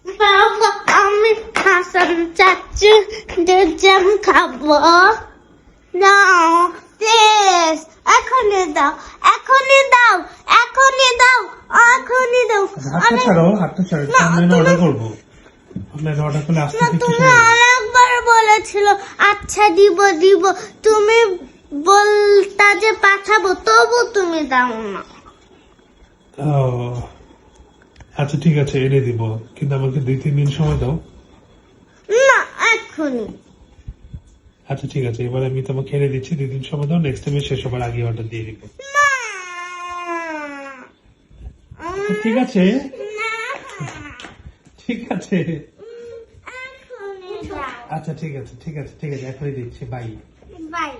বাবা আমি হাসান চাচু জ্যাম খাবো। দাও প্লিজ, এখনই দাও, এখনই দাও, এখনই দাও, এখনই দাও। হাতটা ছাড়ো, হাতটা ছাড়ো, অনলাইনে অর্ডার করবো। অনলাইনে অর্ডার করলে আসতে একটু তুমি সময় লাগবে। অনেকবার বলেছিল আচ্ছা দিব দিব, তুমি বলতা যে পাঠাবো, তবু তুমি দাও না। ও, আচ্ছা ঠিক আছে, এনে দিব, কিন্তু আমাকে 2-3 দিন সময় দাও। না এখনই। আচ্ছা ঠিক আছে, এবার আমি তোমাকে এনে দিচ্ছি, 2 দিন সময় দাও, নেক্সট টাইমে শেষ হবার আগে অর্ডার দিয়ে দিব। না, আচ্ছা, ঠিক আছে, না, ঠিক আছে, এখনই দাও। আচ্ছা ঠিক আছে, ঠিক আছে, ঠিক আছে, এখনই দিচ্ছি, বাই। বাই।